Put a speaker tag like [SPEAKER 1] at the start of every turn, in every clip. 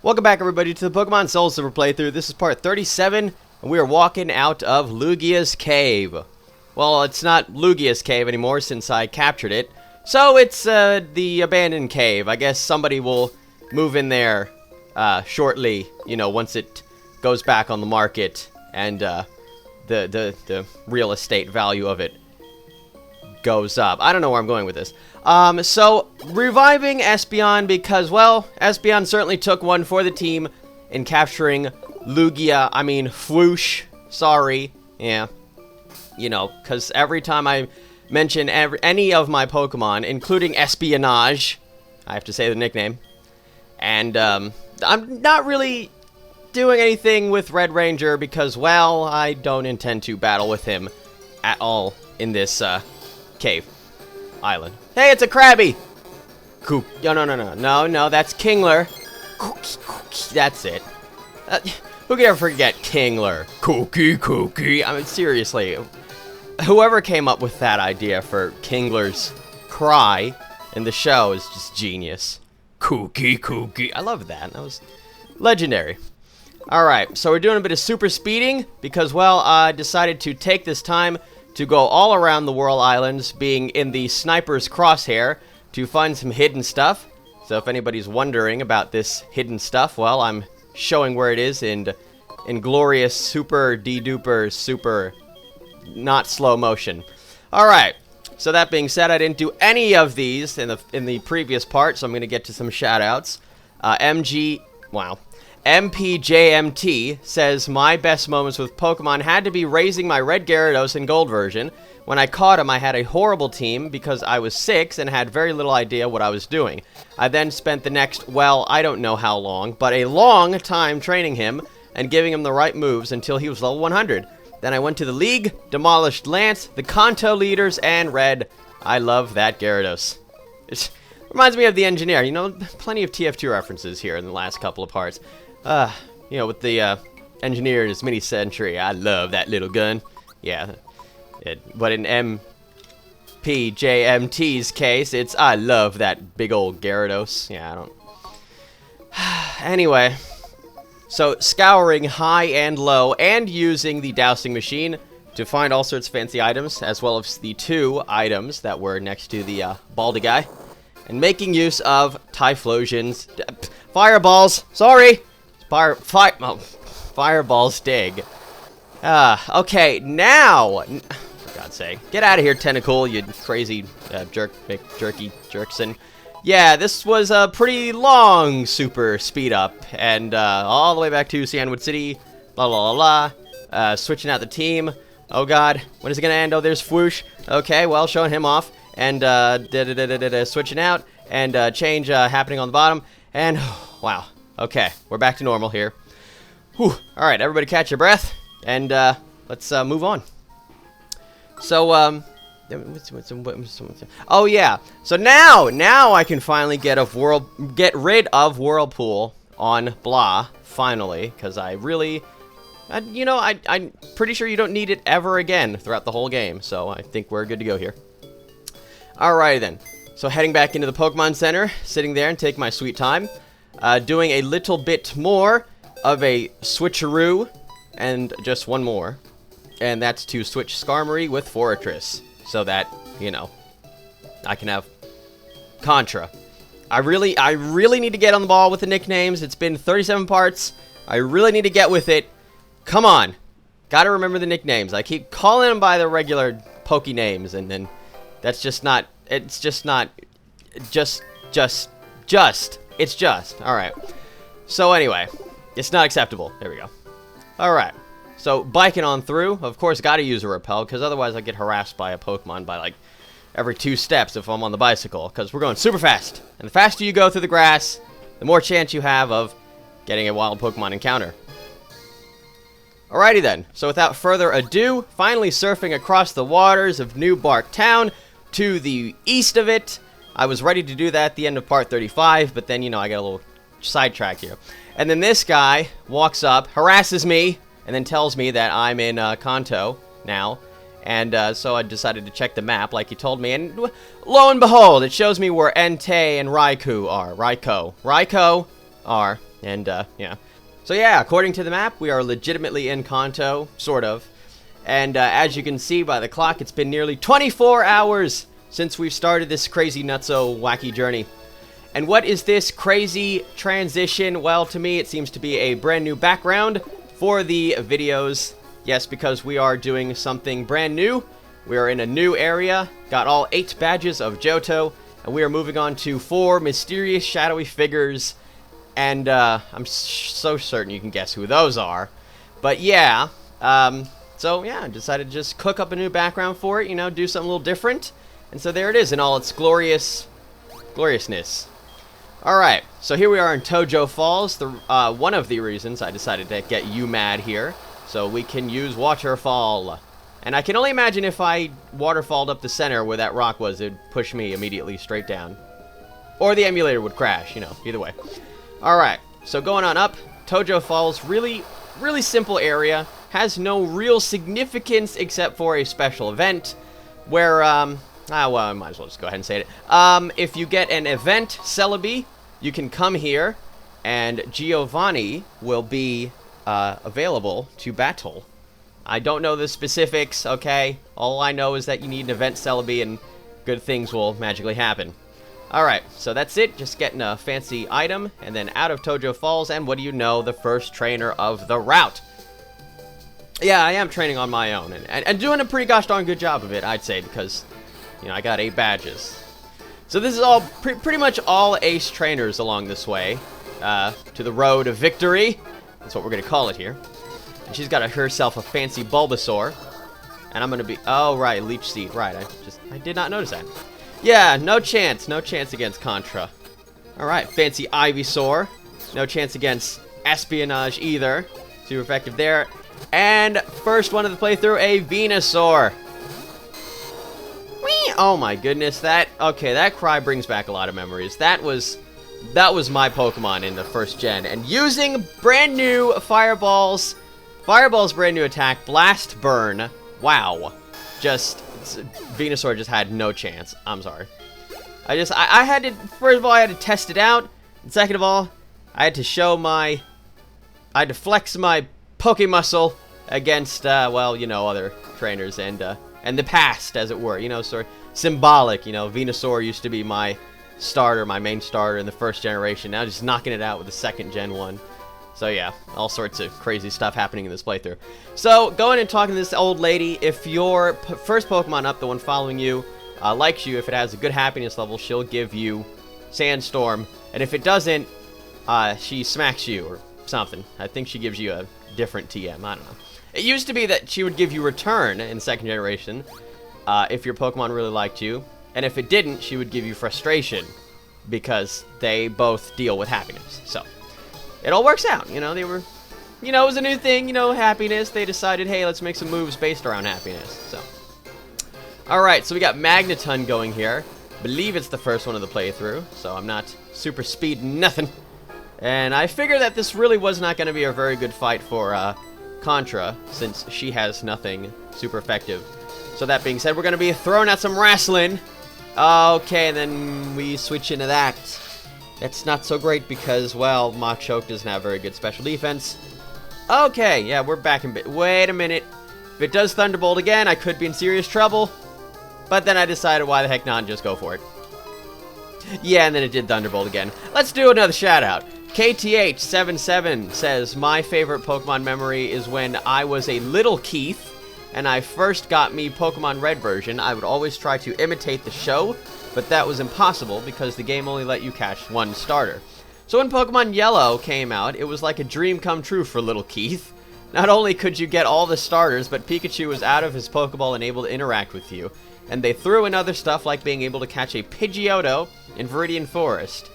[SPEAKER 1] Welcome back, everybody, to the Pokemon SoulSilver playthrough. This is part 37, and we are walking out of Lugia's Cave. Well, it's not Lugia's Cave anymore since I captured it, so it's the abandoned cave. I guess somebody will move in there shortly, you know, once it goes back on the market and the real estate value of it goes up. I don't know where I'm going with this. So, reviving Espeon because, well, Espeon certainly took one for the team in capturing Fwoosh. Sorry. Yeah. You know, because every time I mention any of my Pokemon, including Espionage, I have to say the nickname. And, I'm not really doing anything with Red Ranger because, well, I don't intend to battle with him at all in this, cave island. Hey, it's a Krabby! No, that's Kingler. That's it. Who can ever forget Kingler? Cookie. I mean, seriously. Whoever came up with that idea for Kingler's cry in the show is just genius. Cookie. I love that. That was legendary. Alright, so we're doing a bit of super speeding because, well, I decided to take this time to go all around the Whirl Islands, being in the sniper's crosshair, to find some hidden stuff. So if anybody's wondering about this hidden stuff, well, I'm showing where it is in glorious super super not slow motion. Alright, so that being said, I didn't do any of these in the previous part, so I'm going to get to some shoutouts. MPJMT says, my best moments with Pokemon had to be raising my red Gyarados in Gold version. When I caught him, I had a horrible team because I was 6 and had very little idea what I was doing. I then spent the next, well, I don't know how long, but a long time training him and giving him the right moves until he was level 100. Then I went to the League, demolished Lance, the Kanto leaders, and Red. I love that Gyarados. It reminds me of the Engineer. You know, plenty of TF2 references here in the last couple of parts. You know, with the Engineer's Mini Sentry, I love that little gun. Yeah, but in MPJMT's case, it's I love that big old Gyarados. Yeah, I don't. Anyway, so scouring high and low and using the dowsing machine to find all sorts of fancy items, as well as the 2 items that were next to the Baldy guy, and making use of Typhlosion's fireballs. Sorry. Fireballs dig. Okay, now, for God's sake, get out of here, Tentacle, you crazy jerkson. Yeah, this was a pretty long super speed up, and all the way back to Cianwood City, switching out the team. Oh God, when is it gonna end? Oh, there's Fwoosh. Okay, well, showing him off, and switching out, and change happening on the bottom, and wow. Okay, we're back to normal here. Whew. Alright, everybody catch your breath, and let's move on. So, oh yeah, so now I can finally get rid of Whirlpool on Blah, finally, because I really, you know, I'm pretty sure you don't need it ever again throughout the whole game, so I think we're good to go here. Alrighty then, so heading back into the Pokemon Center, sitting there and taking my sweet time. Doing a little bit more of a switcheroo, and just one more, and that's to switch Skarmory with Forretress, so that, you know, I can have Contra. I really need to get on the ball with the nicknames. It's been 37 parts. I really need to get with it. Come on. Gotta remember the nicknames. I keep calling them by their regular Poke names, and then that's just not, it's just not, it's just. Alright. So anyway, it's not acceptable. There we go. Alright. So, biking on through. Of course, gotta use a repel, because otherwise I get harassed by a Pokemon by, like, every 2 steps if I'm on the bicycle, because we're going super fast. And the faster you go through the grass, the more chance you have of getting a wild Pokemon encounter. Alrighty then. So, without further ado, finally surfing across the waters of New Bark Town to the east of it. I was ready to do that at the end of part 35, but then, you know, I got a little sidetracked here. And then this guy walks up, harasses me, and then tells me that I'm in Kanto now. And so I decided to check the map like he told me, and lo and behold, it shows me where Entei and Raikou are. Raikou. are. And, yeah. So yeah, according to the map, we are legitimately in Kanto, sort of. And as you can see by the clock, it's been nearly 24 hours since we've started this crazy nutso wacky journey. And what is this crazy transition? Well, to me, it seems to be a brand new background for the videos. Yes, because we are doing something brand new. We are in a new area, got all 8 badges of Johto, and we are moving on to 4 mysterious shadowy figures. And I'm so certain you can guess who those are. But yeah, so yeah, I decided to just cook up a new background for it, you know, do something a little different. And so there it is in all its gloriousness. Alright, so here we are in Tojo Falls. One of the reasons I decided to get you mad here, so we can use Waterfall. And I can only imagine if I waterfalled up the center where that rock was, it'd push me immediately straight down. Or the emulator would crash, you know, either way. Alright, so going on up, Tojo Falls, really simple area. Has no real significance except for a special event where, well, I might as well just go ahead and say it. If you get an event Celebi, you can come here, and Giovanni will be available to battle. I don't know the specifics, okay? All I know is that you need an event Celebi, and good things will magically happen. Alright, so that's it. Just getting a fancy item, and then out of Tojo Falls, and what do you know? The first trainer of the route. Yeah, I am training on my own, and doing a pretty gosh darn good job of it, I'd say, because, you know, I got 8 badges. So this is all pretty much all ace trainers along this way to the road of victory. That's what we're going to call it here. And she's got herself a fancy Bulbasaur. And I'm going to be... Oh, right, Leech Seed. Right, I did not notice that. Yeah, no chance. No chance against Contra. Alright, fancy Ivysaur. No chance against Espionage either. Super effective there. And first one of the playthrough, a Venusaur. Whee! Oh my goodness, that cry brings back a lot of memories. That was my Pokemon in the first gen, and using brand new Fireball's brand new attack, Blast Burn. Wow, Venusaur just had no chance. I'm sorry. I had to, first of all, I had to test it out, and second of all, I had to flex my Pokemuscle against, well, you know, other trainers and the past, as it were, you know, sort of symbolic, you know. Venusaur used to be my main starter in the first generation, now just knocking it out with the second gen one. So yeah, all sorts of crazy stuff happening in this playthrough. So, going and talking to this old lady, if your first Pokemon up, the one following you, likes you, if it has a good happiness level, she'll give you Sandstorm, and if it doesn't, she smacks you, or something. I think she gives you a different TM, I don't know. It used to be that she would give you Return in second generation, if your Pokemon really liked you, and if it didn't, she would give you Frustration, because they both deal with happiness. So, it all works out, you know, they were, you know, it was a new thing, you know, happiness, they decided, hey, let's make some moves based around happiness, so. Alright, so we got Magneton going here, believe it's the first one of the playthrough, so I'm not super speeding nothing. And I figure that this really was not going to be a very good fight for Contra, since she has nothing super effective. So that being said, we're going to be throwing out some wrestling. Okay, and then we switch into that. That's not so great because, well, Machoke doesn't have very good special defense. Okay, yeah, we're back in bit. Wait a minute. If it does Thunderbolt again, I could be in serious trouble. But then I decided why the heck not, just go for it. Yeah, and then it did Thunderbolt again. Let's do another shout-out. KTH77 says, my favorite Pokemon memory is when I was a little Keith and I first got me Pokemon Red version. I would always try to imitate the show, but that was impossible because the game only let you catch one starter. So when Pokemon Yellow came out, it was like a dream come true for little Keith. Not only could you get all the starters, but Pikachu was out of his Pokeball and able to interact with you. And they threw in other stuff like being able to catch a Pidgeotto in Viridian Forest.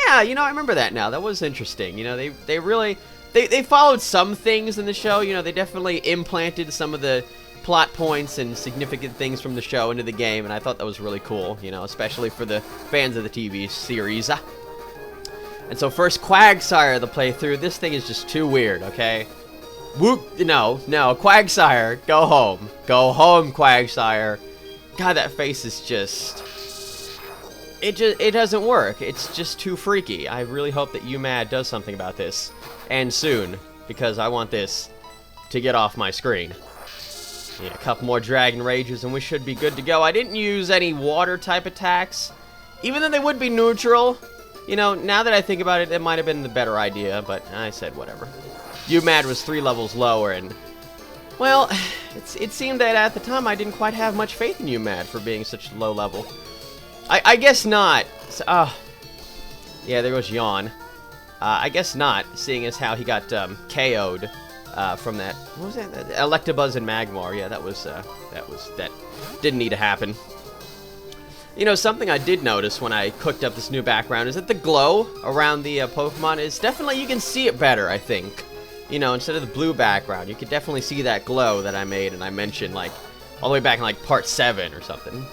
[SPEAKER 1] Yeah, you know, I remember that now. That was interesting. You know, they really... They followed some things in the show. You know, they definitely implanted some of the plot points and significant things from the show into the game, and I thought that was really cool, you know, especially for the fans of the TV series. And so first Quagsire, the playthrough. This thing is just too weird, okay? Whoop! No, Quagsire, go home. Go home, Quagsire. God, that face is just... it doesn't work. It's just too freaky. I really hope that UMAD does something about this, and soon, because I want this to get off my screen. Yeah, a couple more Dragon Rages and we should be good to go. I didn't use any water type attacks, even though they would be neutral. You know, now that I think about it, it might have been the better idea, but I said whatever. UMAD was 3 levels lower, and well, it seemed that at the time I didn't quite have much faith in UMAD for being such low level. I guess not. So, yeah, there goes Yawn. I guess not, seeing as how he got KO'd from that. What was that? Electabuzz and Magmar. Yeah, that didn't need to happen. You know, something I did notice when I cooked up this new background is that the glow around the Pokemon is definitely, you can see it better, I think. You know, instead of the blue background, you can definitely see that glow that I made and I mentioned, like, all the way back in, like, part 7 or something.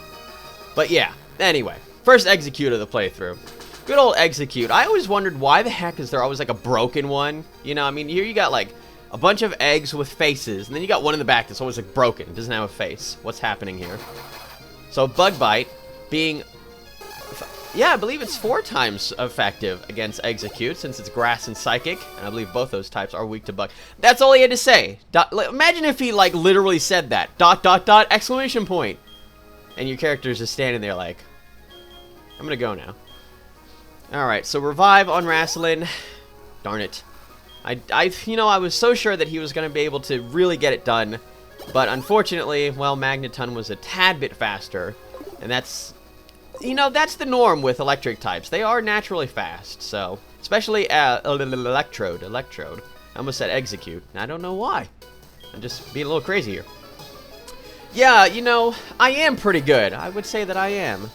[SPEAKER 1] But yeah, anyway, first Execute of the playthrough. Good old Execute. I always wondered why the heck is there always, like, a broken one? You know, I mean, here you got, like, a bunch of eggs with faces, and then you got one in the back that's always, like, broken. It doesn't have a face. What's happening here? So, Bug Bite being, yeah, I believe it's 4 times effective against Execute, since it's Grass and Psychic, and I believe both those types are weak to Bug. That's all he had to say. Imagine if he, like, literally said that. ... exclamation point. And your character's just standing there like, I'm gonna go now. Alright, so Revive on Rasslin. Darn it. You know, I was so sure that he was gonna be able to really get it done, but unfortunately, well, Magneton was a tad bit faster, and that's, you know, that's the norm with electric types. They are naturally fast, so, especially Electrode. I almost said Execute, and I don't know why. I'm just being a little crazy here. Yeah, you know, I am pretty good. I would say that I am.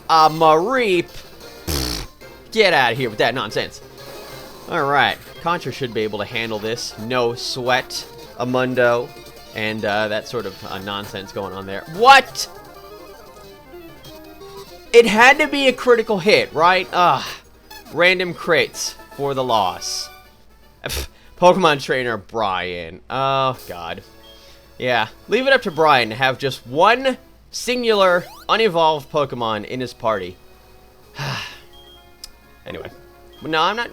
[SPEAKER 1] Mareep. Get out of here with that nonsense. Alright, Contra should be able to handle this. No sweat, Amundo, and that sort of nonsense going on there. What? It had to be a critical hit, right? Random crits for the loss. Pokemon Trainer Brian. Oh, God. Yeah, leave it up to Brian to have just one singular, unevolved Pokemon in his party. Anyway. No, I'm not...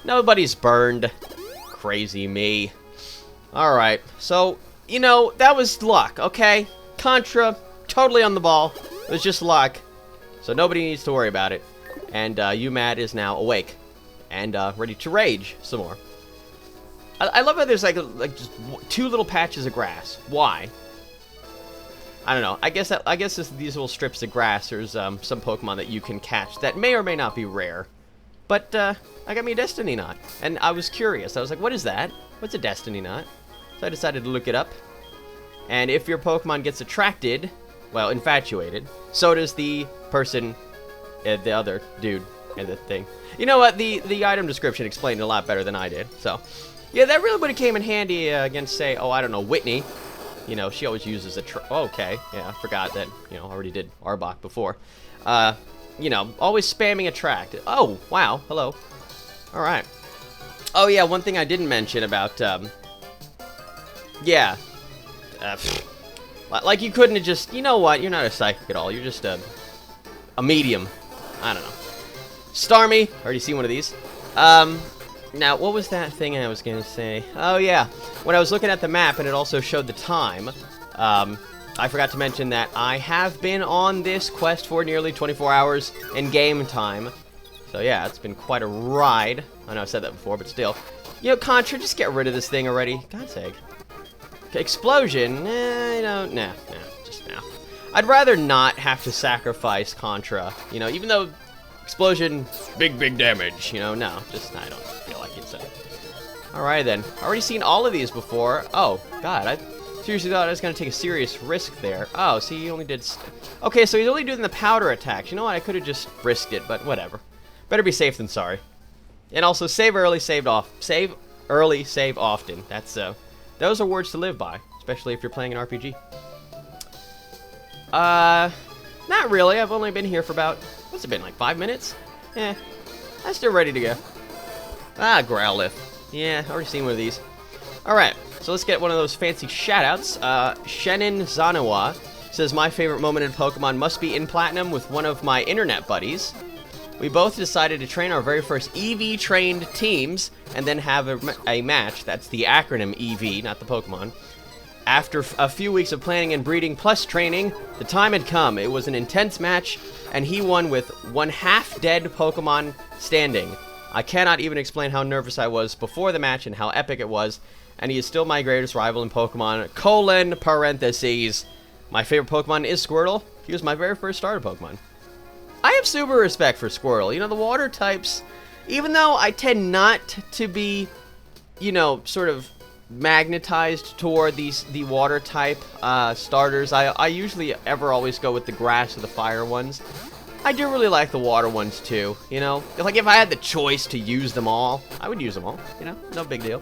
[SPEAKER 1] Nobody's burned. Crazy me. Alright, so, you know, that was luck, okay? Contra, totally on the ball. It was just luck. So nobody needs to worry about it. And UMAD is now awake. And ready to rage some more. I love how there's like just 2 little patches of grass. Why? I don't know. I guess these little strips of grass, there's some Pokemon that you can catch that may or may not be rare. But I got me a Destiny Knot, and I was curious. I was like, what is that? What's a Destiny Knot? So I decided to look it up. And if your Pokemon gets attracted, well, infatuated, so does the person, the other dude, and the thing. You know what? The item description explained it a lot better than I did. So, yeah, that really would have came in handy against, say, oh, I don't know, Whitney. You know, she always uses a... Oh, okay, yeah, I forgot that, you know, already did Arbok before. You know, always spamming attract. Oh, wow, hello. Alright. Oh, yeah, one thing I didn't mention about, yeah. Like, you couldn't have just... You know what? You're not a psychic at all. You're just a medium. I don't know. Starmie. Already seen one of these. Now, what was that thing I was going to say? Oh, yeah. When I was looking at the map and it also showed the time, I forgot to mention that I have been on this quest for nearly 24 hours in game time. So, yeah, it's been quite a ride. I know I've said that before, but still. You know, Contra, just get rid of this thing already. God's sake. Explosion? Nah, just nah. I'd rather not have to sacrifice Contra. You know, even though Explosion, big damage. You know, no, just, I don't feel like it, so. Alright then. Already seen all of these before. Oh, God, I seriously thought I was going to take a serious risk there. Oh, see, he only did... Okay, so he's only doing the powder attacks. You know what, I could have just risked it, but whatever. Better be safe than sorry. And also, save early, save early, save often. That's, those are words to live by, especially if you're playing an RPG. Not really. I've only been here for about, what's it been, like 5 minutes? Eh, I'm still ready to go. Ah, Growlithe. Yeah, already seen one of these. Alright, so let's get one of those fancy shoutouts. Shenin Zanawa says, my favorite moment in Pokemon must be in Platinum with one of my internet buddies. We both decided to train our very first EV-trained teams and then have a match. That's the acronym EV, not the Pokemon. After a few weeks of planning and breeding plus training, the time had come. It was an intense match, and he won with one half-dead Pokemon standing. I cannot even explain how nervous I was before the match and how epic it was, and he is still my greatest rival in Pokemon, parentheses. My favorite Pokemon is Squirtle. He was my very first starter Pokemon. I have super respect for Squirtle. You know, the water types, even though I tend not to be, you know, sort of magnetized toward the water type starters, I usually always go with the grass or the fire ones. I do really like the water ones too, you know? Like, if I had the choice to use them all, I would use them all, you know? No big deal.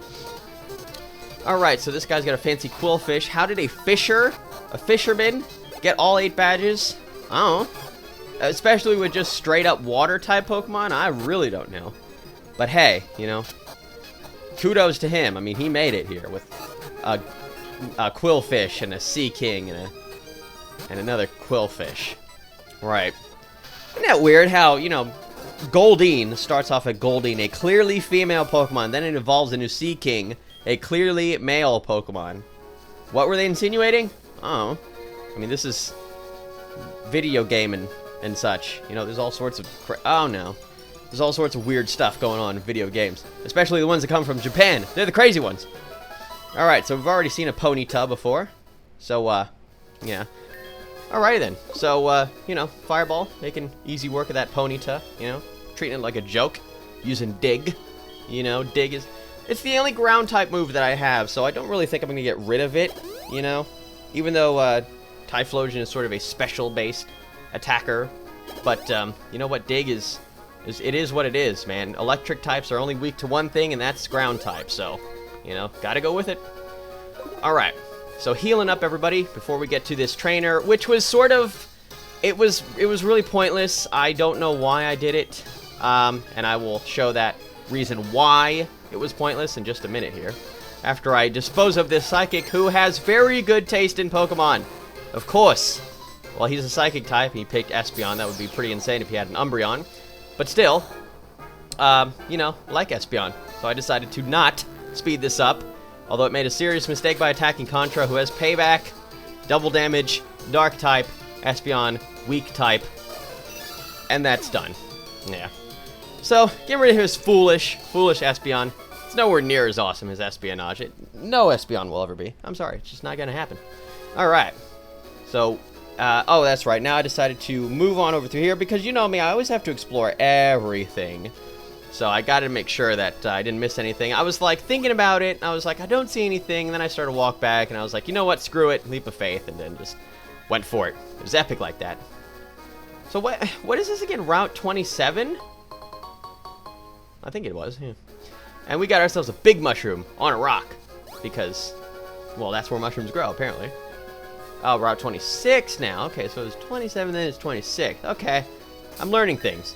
[SPEAKER 1] Alright, so this guy's got a fancy quillfish. How did a fisherman, get all 8 badges? I don't know. Especially with just straight up water type Pokemon, I really don't know. But hey, you know, kudos to him. I mean, he made it here with a quillfish and a sea king and another quillfish. Right. Isn't that weird how, you know, Goldeen starts off at Goldeen, a clearly female Pokemon, then it evolves into Sea King, a clearly male Pokemon. What were they insinuating? Oh, I mean, this is video gaming and such. You know, there's all sorts of oh no. There's all sorts of weird stuff going on in video games, especially the ones that come from Japan. They're the crazy ones. Alright, so we've already seen a Ponyta before. So, yeah. Alrighty then. So, you know, Fireball, making easy work of that Ponyta, you know, treating it like a joke, using Dig. You know, Dig is, it's the only ground type move that I have, so I don't really think I'm going to get rid of it, you know, even though, Typhlosion is sort of a special-based attacker, but, you know what, Dig is it is what it is, man. Electric types are only weak to one thing, and that's ground type, so, you know, gotta go with it. Alright. So healing up everybody before we get to this trainer, which was sort of, it was really pointless. I don't know why I did it, and I will show that reason why it was pointless in just a minute here. After I dispose of this Psychic who has very good taste in Pokemon. Of course. Well, he's a Psychic type, and he picked Espeon. That would be pretty insane if he had an Umbreon. But still, you know, like Espeon. So I decided to not speed this up. Although it made a serious mistake by attacking Contra, who has Payback, Double Damage, Dark type, Espeon, Weak type, and that's done. Yeah. So, get rid of his foolish Espeon. It's nowhere near as awesome as Espionage. No Espeon will ever be. I'm sorry, it's just not gonna happen. Alright. So, oh, that's right. Now I decided to move on over through here because you know me, I always have to explore everything. So I got to make sure that I didn't miss anything. I was like thinking about it, and I was like, I don't see anything. And then I started to walk back, and I was like, you know what? Screw it. Leap of faith, and then just went for it. It was epic like that. So what is this again? Route 27? I think it was. Yeah. And we got ourselves a big mushroom on a rock because, well, that's where mushrooms grow apparently. Oh, Route 26 now. Okay, so it's 27, then it's 26. Okay, I'm learning things.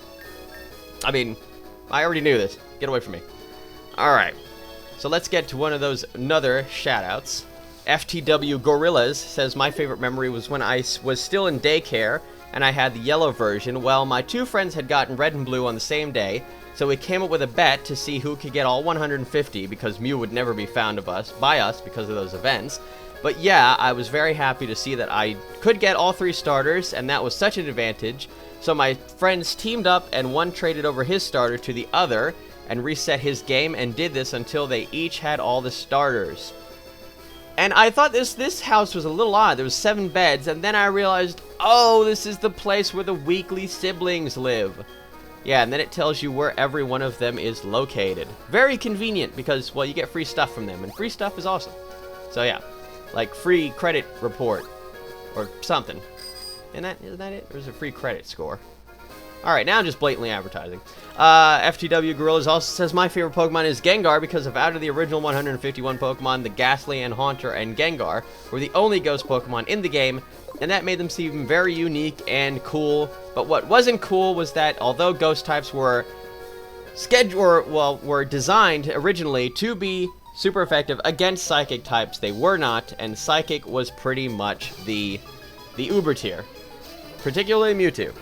[SPEAKER 1] I mean, I already knew this. Get away from me. Alright. So let's get to one of those another shoutouts. FTW Gorillas says, my favorite memory was when I was still in daycare and I had the yellow version. Well, my 2 friends had gotten red and blue on the same day, so we came up with a bet to see who could get all 150 because Mew would never be found by us because of those events. But yeah, I was very happy to see that I could get all 3 starters, and that was such an advantage. So my friends teamed up, and one traded over his starter to the other, and reset his game, and did this until they each had all the starters. And I thought this house was a little odd. There was 7 beds, and then I realized, oh, this is the place where the weakly siblings live. Yeah, and then it tells you where every one of them is located. Very convenient, because, well, you get free stuff from them, and free stuff is awesome. So yeah, like free credit report, or something. Isn't that it? Or is it a free credit score? Alright, now I'm just blatantly advertising. FTW Gorillas also says, my favorite Pokemon is Gengar because out of the original 151 Pokemon, the Ghastly and Haunter and Gengar were the only ghost Pokemon in the game, and that made them seem very unique and cool. But what wasn't cool was that although ghost types were designed originally to be super effective against psychic types, they were not, and psychic was pretty much the the Uber tier. Particularly Mewtwo.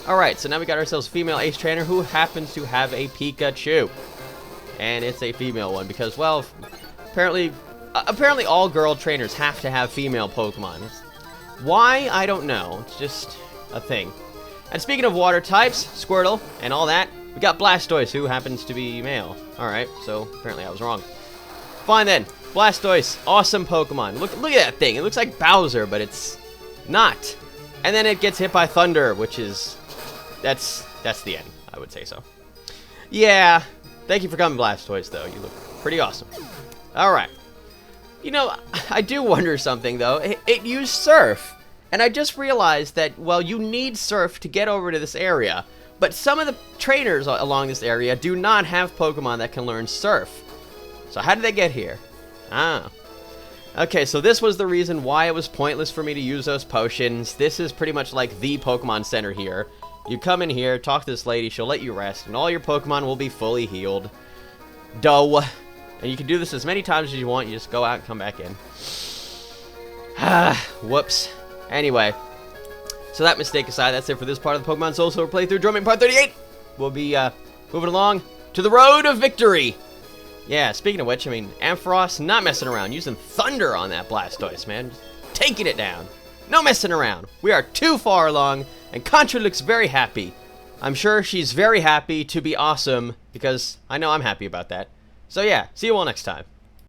[SPEAKER 1] Alright, so now we got ourselves a female ace trainer who happens to have a Pikachu. And it's a female one because, well, apparently all girl trainers have to have female Pokemon. Why? I don't know. It's just a thing. And speaking of water types, Squirtle, and all that, we got Blastoise, who happens to be male. Alright, so apparently I was wrong. Fine then. Blastoise, awesome Pokemon. Look at that thing. It looks like Bowser, but it's not. And then it gets hit by thunder, which is... That's the end, I would say so. Yeah. Thank you for coming, Blastoise, though. You look pretty awesome. Alright. You know, I do wonder something, though. It used Surf. And I just realized that, well, you need Surf to get over to this area. But some of the trainers along this area do not have Pokemon that can learn Surf. So how did they get here? Ah. Okay, so this was the reason why it was pointless for me to use those potions. This is pretty much like the Pokemon Center here. You come in here, talk to this lady, she'll let you rest, and all your Pokemon will be fully healed. Duh. And you can do this as many times as you want, you just go out and come back in. Ah, whoops. Anyway, so that mistake aside, that's it for this part of the Pokemon SoulSilver playthrough. Drumming part 38! We'll be moving along to the road of victory! Yeah, speaking of which, I mean, Ampharos not messing around, using Thunder on that Blastoise, man. Just taking it down. No messing around. We are too far along, and Contra looks very happy. I'm sure she's very happy to be awesome, because I know I'm happy about that. So yeah, see you all next time.